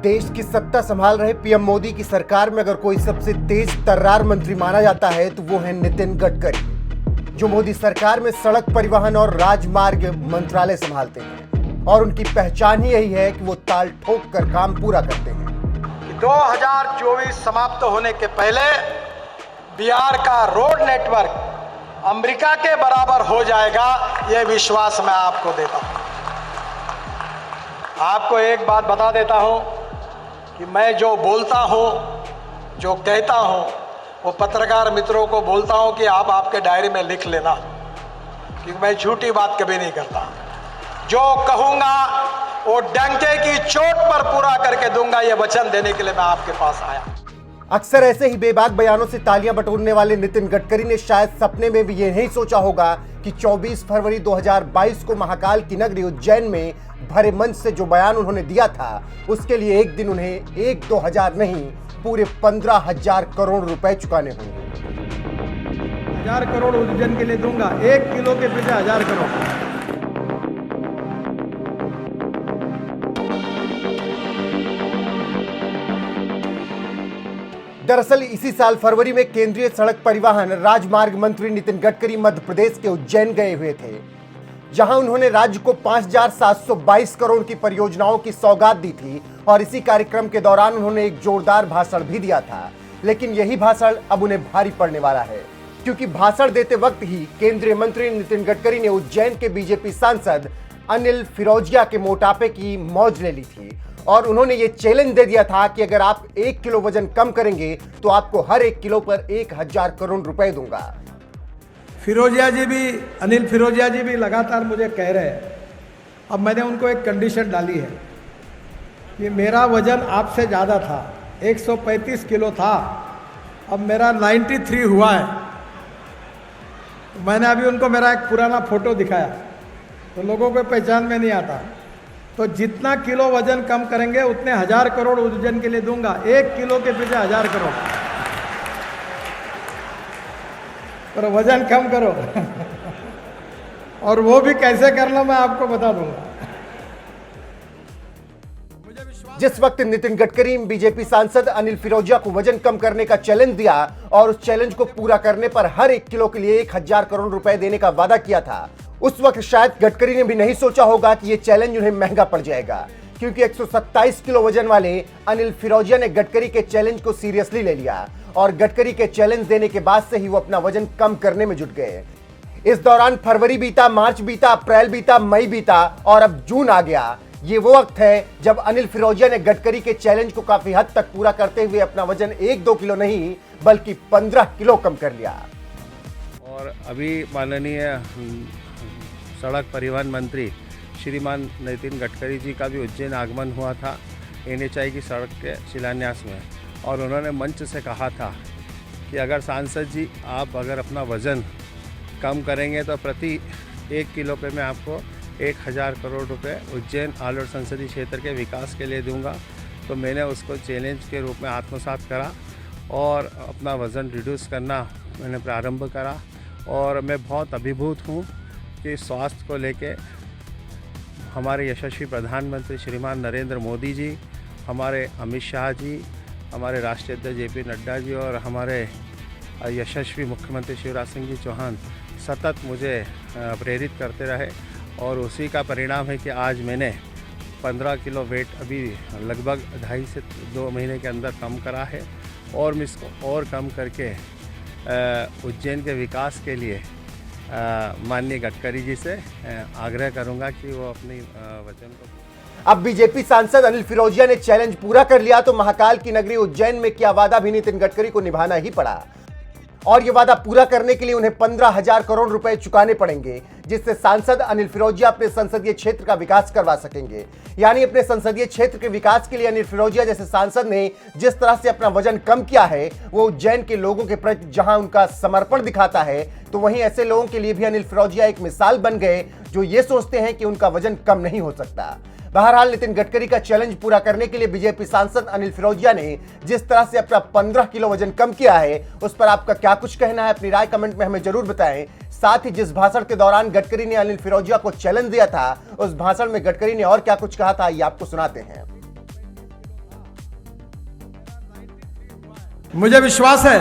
देश की सत्ता संभाल रहे पीएम मोदी की सरकार में अगर कोई सबसे तेज तर्रार मंत्री माना जाता है तो वो है नितिन गडकरी, जो मोदी सरकार में सड़क परिवहन और राजमार्ग मंत्रालय संभालते हैं। और उनकी पहचान ही यही है कि वो ताल ठोक कर काम पूरा करते हैं। 2024 समाप्त होने के पहले बिहार का रोड नेटवर्क अमेरिका के बराबर हो जाएगा, यह विश्वास मैं आपको देता हूं। आपको एक बात बता देता हूं कि मैं जो बोलता हूं, जो कहता हूं, वो पत्रकार मित्रों को बोलता हूं कि आप आपके डायरी में लिख लेना, क्योंकि मैं झूठी बात कभी नहीं करता। जो कहूंगा वो डंके की चोट पर पूरा करके दूंगा, ये वचन देने के लिए मैं आपके पास आया। अक्सर ऐसे ही बेबाक बयानों से तालियां बटोरने वाले नितिन गडकरी ने शायद सपने में भी ये नहीं सोचा होगा कि 24 फरवरी 2022 को महाकाल की नगरी उज्जैन में भरे मंच से जो बयान उन्होंने दिया था, उसके लिए एक दिन उन्हें 1-2 हजार नहीं, पूरे 15,000 करोड़ रुपए चुकाने होंगे। 1000 करोड़ उज्जैन के लिए दूंगा, 1 किलो के पीछे 1000 करोड़। दरअसल इसी साल फरवरी में केंद्रीय सड़क परिवहन राजमार्ग मंत्री नितिन गडकरी मध्य प्रदेश के उज्जैन गए हुए थे, जहां उन्होंने राज्य को 5,722 करोड़ की परियोजनाओं की सौगात दी थी। और इसी कार्यक्रम के दौरान उन्होंने एक जोरदार भाषण भी दिया था। लेकिन यही भाषण अब उन्हें भारी पड़ने वाला है, क्योंकि भाषण देते वक्त ही केंद्रीय मंत्री नितिन गडकरी ने उज्जैन के बीजेपी सांसद अनिल फिरोजिया के मोटापे की मौज ले ली थी। और उन्होंने ये चैलेंज दे दिया था कि अगर आप 1 किलो वजन कम करेंगे तो आपको हर 1 किलो पर 1,000 करोड़ रुपए दूंगा। फिरोजिया जी भी, अनिल फिरोजिया जी भी लगातार मुझे कह रहे हैं। अब मैंने उनको एक कंडीशन डाली है कि मेरा वजन आपसे ज़्यादा था, 135 किलो था, अब मेरा 93 हुआ है। मैंने अभी उनको मेरा एक पुराना फोटो दिखाया, तो लोगों को पहचान में नहीं आता। तो जितना किलो वजन कम करेंगे उतने 1000 करोड़ उज्जैन के लिए दूंगा, 1 किलो के पीछे 1000 करोड़। पर वजन कम करो और वो भी कैसे करना मैं आपको बता दूंगा। जिस वक्त नितिन गडकरी बीजेपी सांसद अनिल फिरोजिया को वजन कम करने का चैलेंज दिया और उस चैलेंज को पूरा करने पर हर 1 किलो के लिए 1,000 करोड़ रुपए देने का वादा किया था, उस वक्त शायद गडकरी ने भी नहीं सोचा होगा कि यह चैलेंज उन्हें महंगा पड़ जाएगा, क्योंकि 127 किलो वजन वाले अनिल फिरोजिया ने गडकरी के चैलेंज को सीरियसली ले लिया और गडकरी के चैलेंज देने के बाद से ही वो अपना वजन कम करने में जुट गए। इस दौरान फरवरी बीता, मार्च बीता, अप्रैल बीता, मई बीता और अब जून आ गया। ये वो वक्त है जब अनिल फिरोजिया ने गडकरी के चैलेंज को काफी हद तक पूरा करते हुए अपना वजन 1-2 किलो नहीं बल्कि 15 किलो कम कर लिया। और अभी माननीय सड़क परिवहन मंत्री श्रीमान नितिन गडकरी जी का भी उज्जैन आगमन हुआ था NHAI की सड़क के शिलान्यास में, और उन्होंने मंच से कहा था कि अगर सांसद जी आप अगर अपना वज़न कम करेंगे तो प्रति 1 किलो पे मैं आपको 1,000 करोड़ रुपए उज्जैन आलोट संसदीय क्षेत्र के विकास के लिए दूंगा। तो मैंने उसको चैलेंज के रूप में आत्मसात करा और अपना वज़न रिड्यूस करना मैंने प्रारंभ करा। और मैं बहुत अभिभूत हूँ कि स्वास्थ्य को लेके हमारे यशस्वी प्रधानमंत्री श्रीमान नरेंद्र मोदी जी, हमारे अमित शाह जी, हमारे राष्ट्रीय अध्यक्ष JP नड्डा जी और हमारे यशस्वी मुख्यमंत्री शिवराज सिंह जी चौहान सतत मुझे प्रेरित करते रहे। और उसी का परिणाम है कि आज मैंने 15 किलो वेट अभी लगभग 2.5 से 2 महीने के अंदर कम करा है। और मैं इसको और कम करके उज्जैन के विकास के लिए माननीय गडकरी जी से आग्रह करूंगा कि वो अपनी वचन को। अब बीजेपी सांसद अनिल फिरोजिया ने चैलेंज पूरा कर लिया तो महाकाल की नगरी उज्जैन में किया वादा भी नितिन गडकरी को निभाना ही पड़ा। और यह वादा पूरा करने के लिए उन्हें 15,000 करोड़ रुपए चुकाने पड़ेंगे, जिससे सांसद अनिल फिरोजिया अपने संसदीय क्षेत्र का विकास करवा सकेंगे। यानी अपने संसदीय क्षेत्र के विकास के लिए अनिल फिरोजिया जैसे सांसद ने जिस तरह से अपना वजन कम किया है, वो उज्जैन के लोगों के प्रति जहां उनका समर्पण दिखाता है, तो वहीं ऐसे लोगों के लिए भी अनिल फिरोजिया एक मिसाल बन गए जो ये सोचते हैं कि उनका वजन कम नहीं हो सकता। बहरहाल नितिन गडकरी का चैलेंज पूरा करने के लिए बीजेपी सांसद अनिल फिरोजिया ने जिस तरह से अपना 15 किलो वजन कम किया है, उस पर आपका क्या कुछ कहना है? अपनी राय कमेंट में हमें जरूर बताएं। साथ ही जिस भाषण के दौरान गडकरी ने अनिल फिरोजिया को चैलेंज दिया था, उस भाषण में गडकरी ने और क्या कुछ कहा था, ये आपको सुनाते हैं। मुझे विश्वास है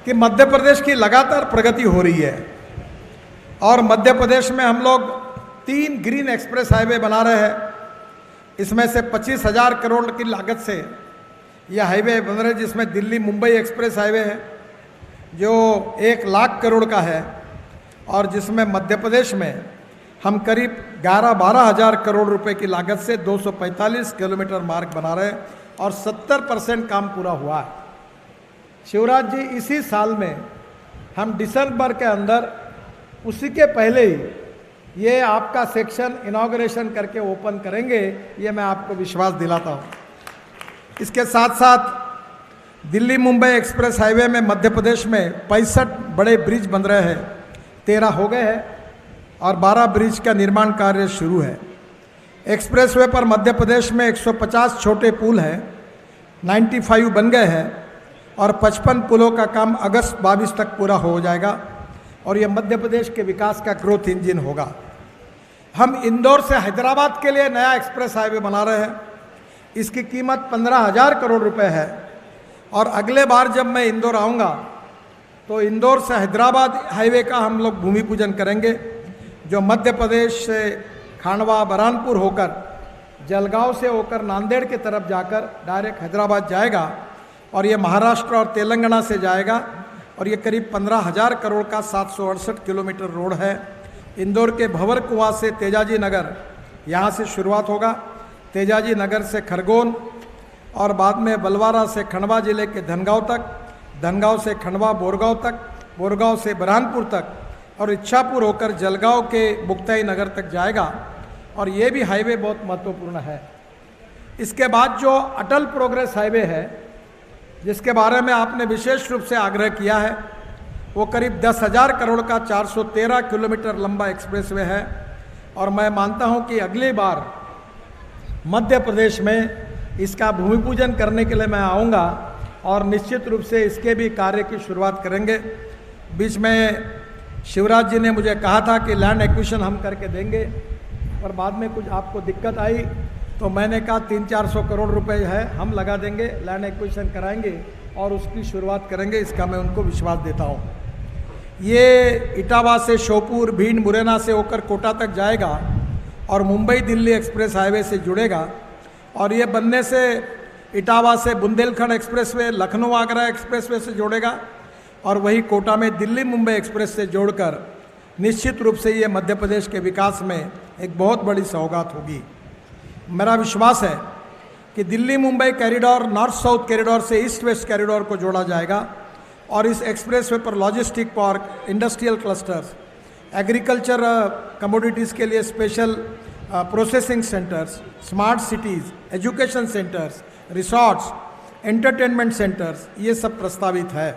कि मध्य प्रदेश की लगातार प्रगति हो रही है और मध्य प्रदेश में हम लोग 3 ग्रीन एक्सप्रेस हाईवे बना रहे हैं। इसमें से 25,000 करोड़ की लागत से यह हाईवे बन रहे, जिसमें दिल्ली मुंबई एक्सप्रेस हाईवे है जो 1 लाख करोड़ का है, और जिसमें मध्य प्रदेश में हम करीब 11-12 हज़ार करोड़ रुपए की लागत से 245 किलोमीटर मार्ग बना रहे हैं और 70% काम पूरा हुआ है। शिवराज जी, इसी साल में हम दिसंबर के अंदर, उसी के पहले ही ये आपका सेक्शन इनॉग्रेशन करके ओपन करेंगे, ये मैं आपको विश्वास दिलाता हूँ। इसके साथ साथ दिल्ली मुंबई एक्सप्रेस हाईवे में मध्य प्रदेश में 65 बड़े ब्रिज बन रहे हैं, 13 हो गए हैं और 12 ब्रिज का निर्माण कार्य शुरू है। एक्सप्रेसवे पर मध्य प्रदेश में 150 छोटे पुल हैं, 95 बन गए हैं और 55 पुलों का काम अगस्त 22 तक पूरा हो जाएगा और यह मध्य प्रदेश के विकास का ग्रोथ इंजन होगा। हम इंदौर से हैदराबाद के लिए नया एक्सप्रेस हाईवे बना रहे हैं। इसकी कीमत 15,000 करोड़ रुपए है और अगले बार जब मैं इंदौर आऊँगा तो इंदौर से हैदराबाद हाईवे का हम लोग भूमि पूजन करेंगे, जो मध्य प्रदेश से खांडवा बरहानपुर होकर, जलगांव से होकर नांदेड़ की तरफ जाकर डायरेक्ट हैदराबाद जाएगा और ये महाराष्ट्र और तेलंगाना से जाएगा और ये करीब 15,000 करोड़ का 768 किलोमीटर रोड है। इंदौर के भंवर कुआं से तेजाजी नगर, यहाँ से शुरुआत होगा, तेजाजी नगर से खरगोन और बाद में बलवारा से खंडवा जिले के धनगांव तक, धनगांव से खंडवा बोरगांव तक, बोरगांव से बरहानपुर तक और इच्छापुर होकर जलगांव के मुक्ताई नगर तक जाएगा और ये भी हाईवे बहुत महत्वपूर्ण है। इसके बाद जो अटल प्रोग्रेस हाईवे है, जिसके बारे में आपने विशेष रूप से आग्रह किया है, वो करीब 10,000 करोड़ का 413 किलोमीटर लंबा एक्सप्रेसवे है और मैं मानता हूँ कि अगली बार मध्य प्रदेश में इसका भूमि पूजन करने के लिए मैं आऊँगा और निश्चित रूप से इसके भी कार्य की शुरुआत करेंगे। बीच में शिवराज जी ने मुझे कहा था कि लैंड एक्विजिशन हम करके देंगे, पर बाद में कुछ आपको दिक्कत आई तो मैंने कहा 300-400 करोड़ रुपए है, हम लगा देंगे, लैंड एक्विजिशन कराएंगे और उसकी शुरुआत करेंगे। इसका मैं उनको विश्वास देता हूँ। ये इटावा से श्योपुर, भिंड, मुरैना से होकर कोटा तक जाएगा और मुंबई दिल्ली एक्सप्रेस हाईवे से जुड़ेगा और ये बनने से इटावा से बुंदेलखंड एक्सप्रेसवे, लखनऊ आगरा एक्सप्रेसवे से जोड़ेगा और वही कोटा में दिल्ली मुंबई एक्सप्रेस से जोड़कर निश्चित रूप से ये मध्य प्रदेश के विकास में एक बहुत बड़ी सौगात होगी। मेरा विश्वास है कि Delhi Mumbai corridor north south corridor से ईस्ट वेस्ट कॉरिडोर को जोड़ा जाएगा और इस एक्सप्रेसवे पर logistic park, industrial clusters, agriculture commodities के लिए special processing centres, smart cities, education centres, resorts, entertainment centres, ये सब प्रस्तावित है।